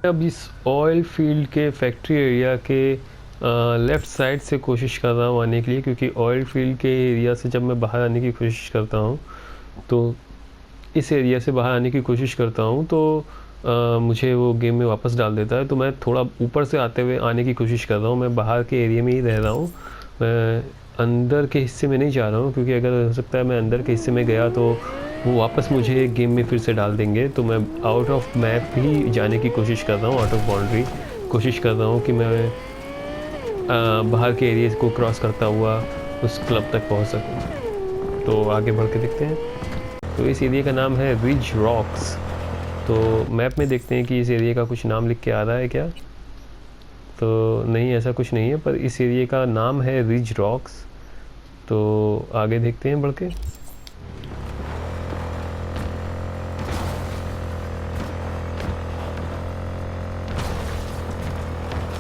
अब इस ऑयल फील्ड के फैक्ट्री एरिया के लेफ़्ट साइड से कोशिश कर रहा हूँ आने के लिए, क्योंकि ऑयल फील्ड के एरिया से जब मैं बाहर आने की कोशिश करता हूँ, तो इस एरिया से बाहर आने की कोशिश करता हूँ, तो मुझे वो गेम में वापस डाल देता है। तो मैं थोड़ा ऊपर से आते हुए आने की कोशिश कर रहा हूँ। मैं बाहर के एरिया में ही रह रहा हूँ, मैं अंदर के हिस्से में नहीं जा रहा हूँ, क्योंकि अगर हो सकता है मैं अंदर के हिस्से में गया तो वो वापस मुझे गेम में फिर से डाल देंगे। तो मैं आउट ऑफ मैप ही जाने की कोशिश कर रहा हूँ, आउट ऑफ बाउंड्री कोशिश कर रहा हूँ कि मैं बाहर के एरिया को क्रॉस करता हुआ उस क्लब तक पहुँच सकूँ। तो आगे बढ़ के देखते हैं। तो इस एरिया का नाम है रिज रॉक्स। तो मैप में देखते हैं कि इस एरिया का कुछ नाम लिख के आ रहा है क्या? तो नहीं, ऐसा कुछ नहीं है, पर इस एरिया का नाम है रिज रॉक्स। तो आगे देखते हैं बढ़ के।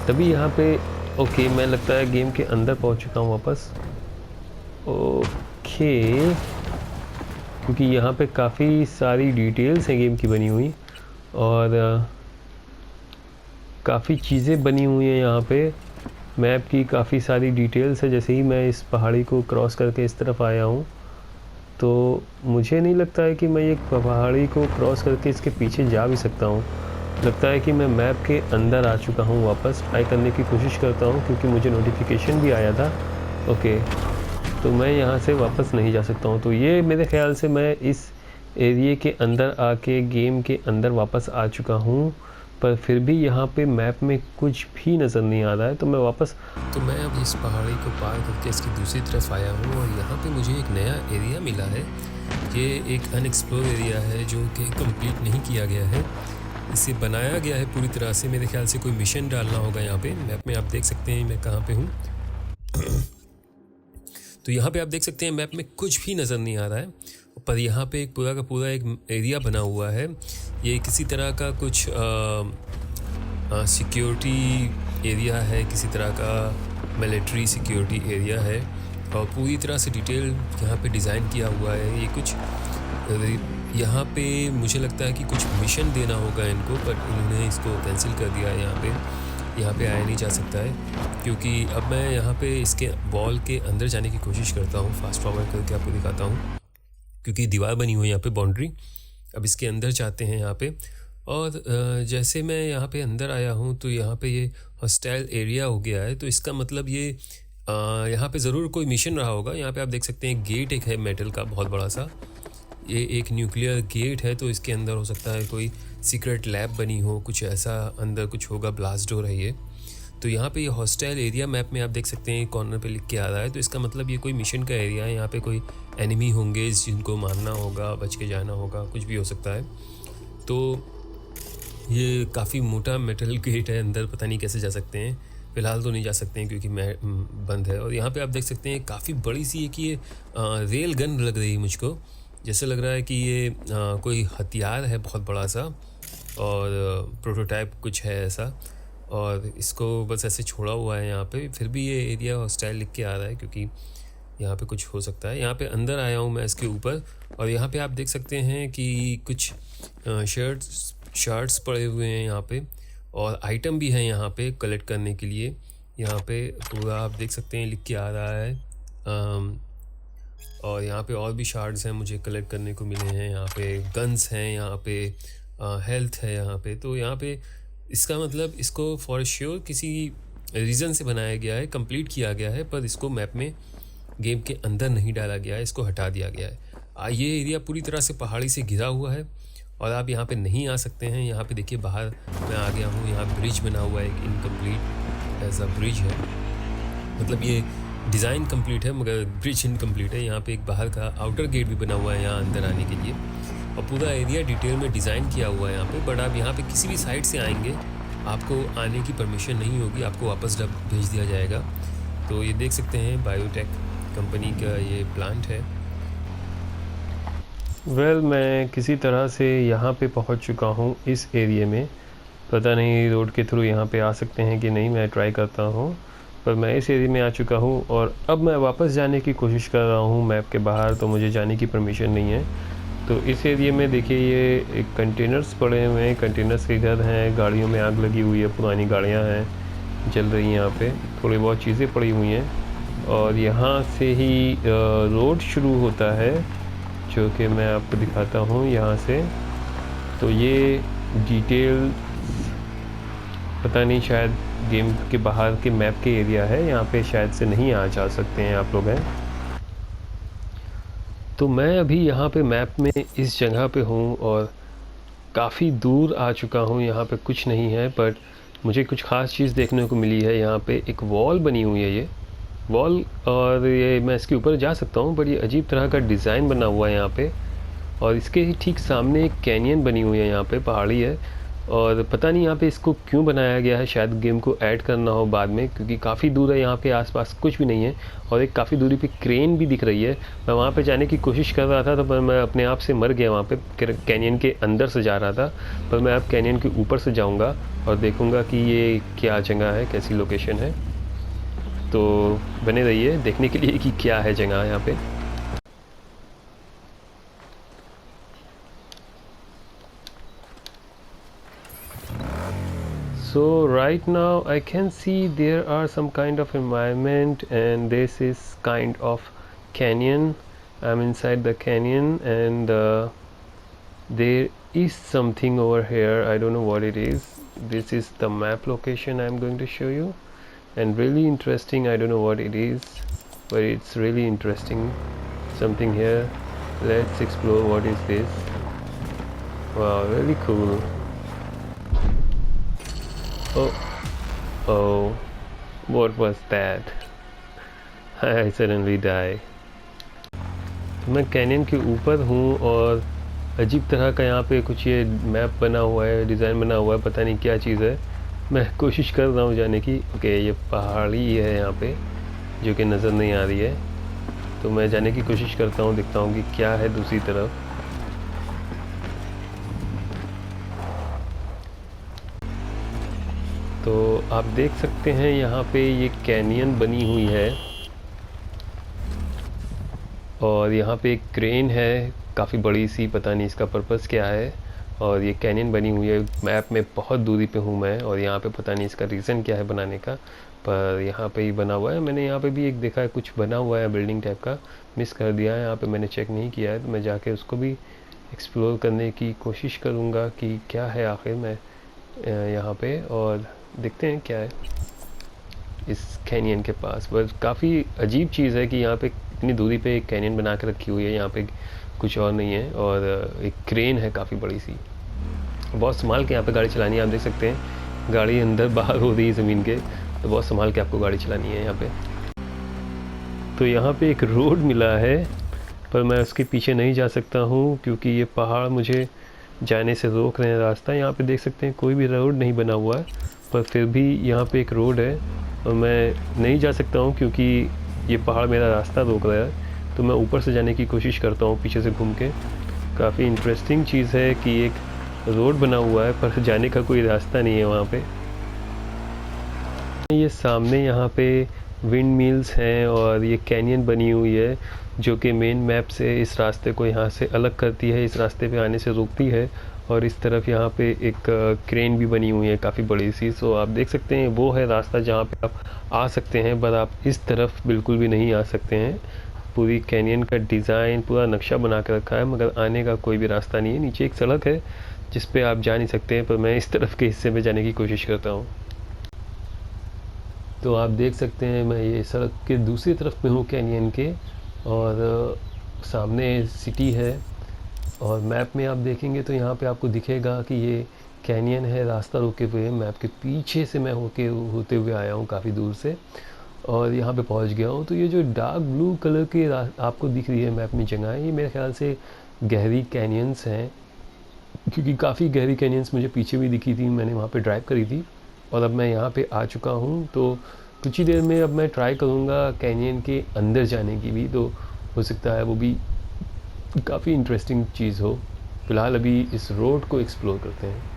तभी यहाँ पे ओके, मैं लगता है गेम के अंदर पहुँच चुका हूँ वापस। ओके, क्योंकि यहाँ पे काफ़ी सारी डिटेल्स हैं गेम की बनी हुई, और काफ़ी चीज़ें बनी हुई हैं यहाँ पे। मैप की काफ़ी सारी डिटेल्स है। जैसे ही मैं इस पहाड़ी को क्रॉस करके इस तरफ आया हूँ, तो मुझे नहीं लगता है कि मैं ये पहाड़ी को क्रॉस करके इसके पीछे जा भी सकता हूँ। लगता है कि मैं मैप के अंदर आ चुका हूँ वापस। ट्राई करने की कोशिश करता हूँ, क्योंकि मुझे नोटिफिकेशन भी आया था। ओके, तो मैं यहाँ से वापस नहीं जा सकता हूँ। तो ये मेरे ख्याल से मैं इस एरिया के अंदर आके गेम के अंदर वापस आ चुका हूँ, पर फिर भी यहाँ पे मैप में कुछ भी नज़र नहीं आ रहा है। तो मैं वापस, तो मैं अब इस पहाड़ी को पार करके इसकी दूसरी तरफ आया हूँ, और यहाँ पे मुझे एक नया एरिया मिला है। ये एक अनएक्सप्लोर एरिया है जो कि कंप्लीट नहीं किया गया है। इसे बनाया गया है पूरी तरह से। मेरे ख्याल से कोई मिशन डालना होगा यहाँ पे। मैप में आप देख सकते हैं मैं कहाँ पे हूँ। तो यहाँ पे आप देख सकते हैं मैप में कुछ भी नज़र नहीं आ रहा है, पर यहाँ पे एक पूरा का पूरा एक एरिया बना हुआ है। ये किसी तरह का कुछ सिक्योरिटी एरिया है, किसी तरह का मिलिट्री सिक्योरिटी एरिया है, और पूरी तरह से डिटेल यहाँ पे डिज़ाइन किया हुआ है। ये कुछ यहाँ पे मुझे लगता है कि कुछ मिशन देना होगा इनको, पर इन्होंने इसको कैंसिल कर दिया है यहाँ पे। यहाँ पे आया नहीं जा सकता है, क्योंकि अब मैं यहाँ पे इसके वॉल के अंदर जाने की कोशिश करता हूँ। फास्ट फॉरवर्ड करके आपको दिखाता हूँ, क्योंकि दीवार बनी हुई है यहाँ पे बाउंड्री। अब इसके अंदर जाते हैं यहाँ पे, और जैसे मैं यहाँ पे अंदर आया हूँ तो यहाँ पे ये हॉस्टाइल एरिया हो गया है। तो इसका मतलब ये यहाँ पे ज़रूर कोई मिशन रहा होगा। यहाँ पे आप देख सकते हैं गेट एक है मेटल का बहुत बड़ा सा, ये एक न्यूक्लियर गेट है। तो इसके अंदर हो सकता है कोई सीक्रेट लैब बनी हो, कुछ ऐसा अंदर कुछ होगा, ब्लास्ट डोर है ये। तो यहाँ पे ये हॉस्टाइल एरिया मैप में आप देख सकते हैं कॉर्नर पे लिख के आ रहा है। तो इसका मतलब ये कोई मिशन का एरिया है। यहाँ पे कोई एनिमी होंगे जिनको मारना होगा, बच के जाना होगा, कुछ भी हो सकता है। तो ये काफ़ी मोटा मेटल गेट है, अंदर पता नहीं कैसे जा सकते हैं। फ़िलहाल तो नहीं जा सकते हैं क्योंकि बंद है। और यहाँ पे आप देख सकते हैं काफ़ी बड़ी सी एक ये रेल गन लग रही है मुझको। जैसे लग रहा है कि ये कोई हथियार है बहुत बड़ा सा, और प्रोटोटाइप कुछ है ऐसा, और इसको बस ऐसे छोड़ा हुआ है यहाँ पे। फिर भी ये एरिया हॉस्टाइल लिख के आ रहा है, क्योंकि यहाँ पे कुछ हो सकता है। यहाँ पे अंदर आया हूँ मैं इसके ऊपर, और यहाँ पे आप देख सकते हैं कि कुछ शर्ट्स पड़े हुए हैं यहाँ पे, और आइटम भी हैं यहाँ पे कलेक्ट करने के लिए। यहाँ पे पूरा आप देख सकते हैं लिख के आ रहा है। और यहाँ पे और भी शार्ड्स हैं मुझे कलेक्ट करने को मिले हैं। यहाँ पे गन्स हैं, यहाँ पे हेल्थ है यहाँ पे। तो यहाँ पे इसका मतलब इसको फॉर श्योर किसी रीज़न से बनाया गया है, कंप्लीट किया गया है, पर इसको मैप में गेम के अंदर नहीं डाला गया है, इसको हटा दिया गया है। ये एरिया पूरी तरह से पहाड़ी से घिरा हुआ है, और आप यहाँ पे नहीं आ सकते हैं। यहाँ पे देखिए बाहर मैं आ गया हूँ, यहाँ ब्रिज बना हुआ है, एक इनकम्प्लीट ऐसा ब्रिज है। मतलब ये डिज़ाइन कंप्लीट है मगर ब्रिज इनकम्प्लीट है। यहाँ पे एक बाहर का आउटर गेट भी बना हुआ है यहाँ अंदर आने के लिए, और पूरा एरिया डिटेल में डिज़ाइन किया हुआ है यहाँ पे। बट आप यहाँ पे किसी भी साइड से आएंगे आपको आने की परमिशन नहीं होगी, आपको वापस भेज दिया जाएगा। तो ये देख सकते हैं बायोटेक कंपनी का ये प्लांट है। मैं किसी तरह से यहाँ पे पहुँच चुका हूँ इस एरिया में। पता नहीं रोड के थ्रू यहाँ पे आ सकते हैं कि नहीं, मैं ट्राई करता हूँ। पर मैं इस एरिया में आ चुका हूँ, और अब मैं वापस जाने की कोशिश कर रहा हूँ मैप के बाहर, तो मुझे जाने की परमिशन नहीं है। तो इस एरिया में देखिए ये एक कंटेनर्स पड़े हुए हैं, कंटेनर्स के घर हैं, गाड़ियों में आग लगी हुई है, पुरानी गाड़ियाँ हैं जल रही हैं यहाँ पे, थोड़ी बहुत चीज़ें पड़ी हुई हैं। और यहाँ से ही रोड शुरू होता है, जो कि मैं आपको दिखाता हूँ यहाँ से। तो ये डिटेल पता नहीं, शायद गेम के बाहर के मैप के एरिया है, यहाँ पे शायद से नहीं आ जा सकते हैं आप लोग हैं। तो मैं अभी यहाँ पे मैप में इस जगह पे हूँ, और काफ़ी दूर आ चुका हूँ। यहाँ पे कुछ नहीं है, बट मुझे कुछ ख़ास चीज़ देखने को मिली है। यहाँ पे एक वॉल बनी हुई है, ये वॉल, और ये मैं इसके ऊपर जा सकता हूँ, बट ये अजीब तरह का डिज़ाइन बना हुआ है यहाँ पे। और इसके ठीक सामने एक कैनियन बनी हुई है, यहाँ पे पहाड़ी है, और पता नहीं यहाँ पे इसको क्यों बनाया गया है। शायद गेम को ऐड करना हो बाद में, क्योंकि काफ़ी दूर है, यहाँ पे आसपास कुछ भी नहीं है। और एक काफ़ी दूरी पे क्रेन भी दिख रही है। मैं वहाँ पे जाने की कोशिश कर रहा था, तो पर मैं अपने आप से मर गया वहाँ पे। कैनियन के अंदर से जा रहा था, पर मैं अब कैनियन के ऊपर से जाऊँगा और देखूँगा कि ये क्या जगह है, कैसी लोकेशन है। तो बने रहिए देखने के लिए कि क्या है जगह यहाँ पे। So right now I can see there are some kind of environment, and this is kind of canyon. I'm inside the canyon, and there is something over here. I don't know what it is. This is the map location I'm going to show you, and really interesting. I don't know what it is, but it's really interesting. Something here. Let's explore what is this. Wow, really cool. Oh, what was that? I suddenly die. मैं कैनियन के ऊपर हूँ, और अजीब तरह का यहाँ पे कुछ ये मैप बना हुआ है, डिज़ाइन बना हुआ है, पता नहीं क्या चीज़ है। मैं कोशिश कर रहा हूँ जाने की। ओके, ये पहाड़ी है यहाँ पे जो कि नज़र नहीं आ रही है, तो मैं जाने की कोशिश करता हूँ, देखता हूँ कि क्या है दूसरी तरफ। तो आप देख सकते हैं यहाँ पे ये कैनियन बनी हुई है, और यहाँ पे एक क्रेन है काफ़ी बड़ी सी, पता नहीं इसका पर्पस क्या है। और ये कैनियन बनी हुई है। मैप में बहुत दूरी पे हूँ मैं, और यहाँ पे पता नहीं इसका रीज़न क्या है बनाने का, पर यहाँ पे ही बना हुआ है। मैंने यहाँ पे भी एक देखा है कुछ बना हुआ है बिल्डिंग टाइप का, मिस कर दिया है यहाँ पे, मैंने चेक नहीं किया है। तो मैं जाके उसको भी एक्सप्लोर करने की कोशिश करूँगा कि क्या है आखिर मैं यहाँ पे, और देखते हैं क्या है इस कैनियन के पास। बस काफ़ी अजीब चीज़ है कि यहाँ पे इतनी दूरी पे एक कैनियन बना के रखी हुई है, यहाँ पे कुछ और नहीं है, और एक क्रेन है काफ़ी बड़ी सी। बहुत संभाल के यहाँ पे गाड़ी चलानी है, आप देख सकते हैं गाड़ी अंदर बाहर हो रही है ज़मीन के, तो बहुत संभाल के आपको गाड़ी चलानी है यहाँ पे। तो यहाँ पे एक रोड मिला है, पर मैं उसके पीछे नहीं जा सकता हूँ क्योंकि ये पहाड़ मुझे जाने से रोक रहे हैं रास्ता। यहाँ पे देख सकते हैं कोई भी रोड नहीं बना हुआ है, पर फिर भी यहाँ पे एक रोड है और मैं नहीं जा सकता हूँ क्योंकि ये पहाड़ मेरा रास्ता रोक रहा है। तो मैं ऊपर से जाने की कोशिश करता हूँ पीछे से घूम के। काफ़ी इंटरेस्टिंग चीज़ है कि एक रोड बना हुआ है पर जाने का कोई रास्ता नहीं है वहाँ पे। ये सामने यहाँ पे विंड मिल्स हैं और ये कैनियन बनी हुई है जो कि मेन मैप से इस रास्ते को यहाँ से अलग करती है, इस रास्ते पे आने से रोकती है। और इस तरफ यहाँ पे एक क्रेन भी बनी हुई है काफ़ी बड़ी सी। सो आप देख सकते हैं वो है रास्ता जहाँ पे आप आ सकते हैं, पर आप इस तरफ बिल्कुल भी नहीं आ सकते हैं। पूरी कैनियन का डिज़ाइन पूरा नक्शा बना के रखा है, मगर आने का कोई भी रास्ता नहीं है। नीचे एक सड़क है जिस पे आप जा नहीं सकते हैं, पर मैं इस तरफ के हिस्से में जाने की कोशिश करता हूँ। तो आप देख सकते हैं मैं ये सड़क के दूसरी तरफ में हूँ कैनियन के, और सामने सिटी है। और मैप में आप देखेंगे तो यहाँ पे आपको दिखेगा कि ये कैनियन है, रास्ता रोके हुए। मैप के पीछे से मैं होते हुए आया हूँ काफ़ी दूर से, और यहाँ पे पहुँच गया हूँ। तो ये जो डार्क ब्लू कलर की आपको दिख रही है मैप में जगह, ये मेरे ख्याल से गहरी कैनियंस हैं, क्योंकि काफ़ी गहरी कैनियंस मुझे पीछे भी दिखी थी, मैंने वहाँ पे ड्राइव करी थी। और अब मैं यहाँ पे आ चुका हूँ, तो कुछ ही देर में अब मैं ट्राई करूँगा कैनियन के अंदर जाने की भी, तो हो सकता है वो भी काफ़ी इंटरेस्टिंग चीज़ हो। फ़िलहाल अभी इस रोड को एक्सप्लोर करते हैं।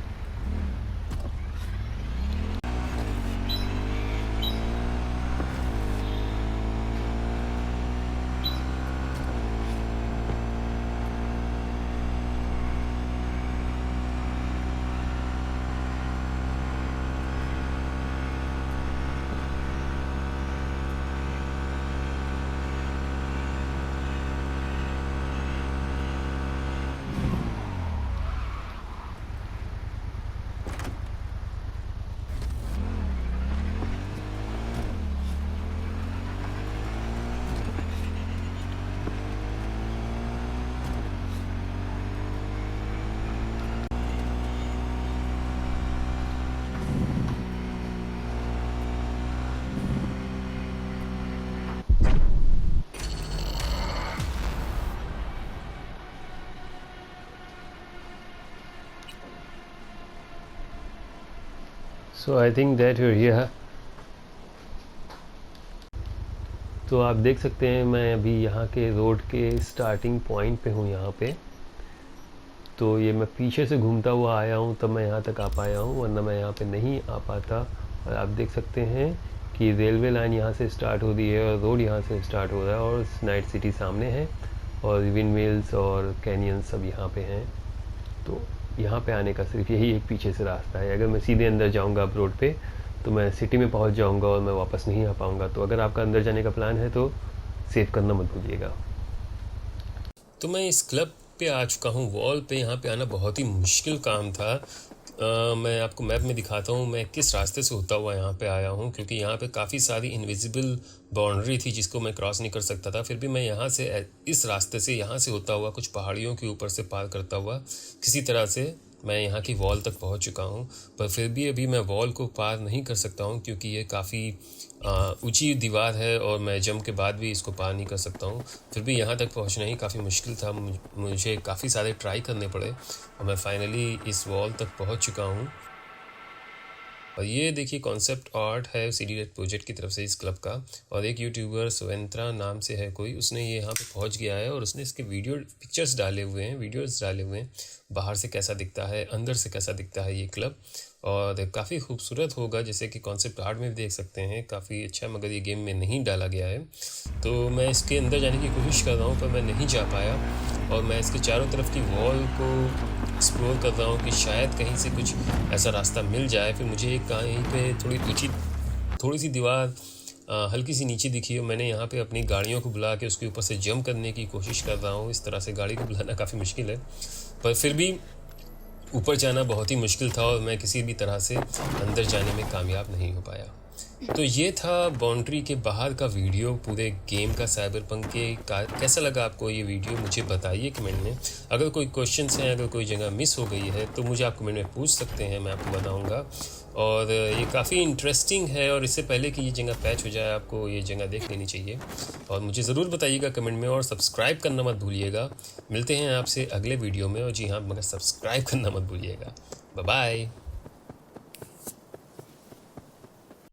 So I think that you're here. तो आप देख सकते हैं मैं अभी यहाँ के रोड के स्टार्टिंग पॉइंट पे हूँ यहाँ पे। तो ये मैं पीछे से घूमता हुआ आया हूँ, तब मैं यहाँ तक आ पाया हूँ, वरना मैं यहाँ पे नहीं आ पाता। और आप देख सकते हैं कि रेलवे लाइन यहाँ से स्टार्ट हो रही है और रोड यहाँ से स्टार्ट हो रहा है, और नाइट सिटी सामने है, और विंड मिल्स और कैनियन सब यहाँ पे हैं। तो यहाँ पे आने का सिर्फ यही एक पीछे से रास्ता है। अगर मैं सीधे अंदर जाऊँगा अब रोड पे, तो मैं सिटी में पहुँच जाऊँगा और मैं वापस नहीं आ पाऊँगा। तो अगर आपका अंदर जाने का प्लान है तो सेव करना मत भूलिएगा। तो मैं इस क्लब पे आ चुका हूँ। वॉल पे यहाँ पे आना बहुत ही मुश्किल काम था। मैं आपको मैप में दिखाता हूँ मैं किस रास्ते से होता हुआ यहाँ पे आया हूँ, क्योंकि यहाँ पे काफ़ी सारी इनविजिबल बाउंड्री थी जिसको मैं क्रॉस नहीं कर सकता था। फिर भी मैं यहाँ से इस रास्ते से यहाँ से होता हुआ कुछ पहाड़ियों के ऊपर से पार करता हुआ किसी तरह से मैं यहाँ की वॉल तक पहुँच चुका हूँ। पर फिर भी अभी मैं वॉल को पार नहीं कर सकता हूँ क्योंकि ये काफ़ी ऊंची दीवार है और मैं जंप के बाद भी इसको पार नहीं कर सकता हूँ। फिर भी यहाँ तक पहुँचना ही काफ़ी मुश्किल था, मुझे काफ़ी सारे ट्राई करने पड़े और मैं फाइनली इस वॉल तक पहुँच चुका हूँ। और ये देखिए कॉन्सेप्ट आर्ट है CD रेड प्रोजेक्ट की तरफ से इस क्लब का, और एक यूट्यूबर सुवेंत्रा नाम से है कोई, उसने ये यहाँ पे पहुँच गया है और उसने इसके पिक्चर्स डाले हुए हैं, वीडियोस डाले हुए हैं बाहर से कैसा दिखता है, अंदर से कैसा दिखता है ये क्लब। और काफ़ी खूबसूरत होगा, जैसे कि कॉन्सेप्ट आर्ट में भी देख सकते हैं, काफ़ी अच्छा, मगर ये गेम में नहीं डाला गया है। तो मैं इसके अंदर जाने की कोशिश कर रहा हूँ पर मैं नहीं जा पाया, और मैं इसके चारों तरफ की वॉल को एक्सप्लोर कर रहा हूँ कि शायद कहीं से कुछ ऐसा रास्ता मिल जाए। फिर मुझे एक कहीं पे थोड़ी सी दीवार हल्की सी नीचे दिखी, और मैंने यहाँ पे अपनी गाड़ियों को बुला के उसके ऊपर से जंप करने की कोशिश कर रहा हूँ। इस तरह से गाड़ी को बुलाना काफ़ी मुश्किल है, पर फिर भी ऊपर जाना बहुत ही मुश्किल था और मैं किसी भी तरह से अंदर जाने में कामयाब नहीं हो पाया। तो ये था बाउंड्री के बाहर का वीडियो पूरे गेम का, साइबरपंक के का। कैसा लगा आपको ये वीडियो, मुझे बताइए कमेंट में। अगर कोई क्वेश्चंस हैं, अगर कोई जगह मिस हो गई है तो मुझे आप कमेंट में पूछ सकते हैं, मैं आपको बताऊंगा। और ये काफ़ी इंटरेस्टिंग है, और इससे पहले कि ये जगह पैच हो जाए आपको ये जगह देख लेनी चाहिए। और मुझे ज़रूर बताइएगा कमेंट में, और सब्सक्राइब करना मत भूलिएगा। मिलते हैं आपसे अगले वीडियो में, और जी हाँ, मगर सब्सक्राइब करना मत भूलिएगा। Bye bye.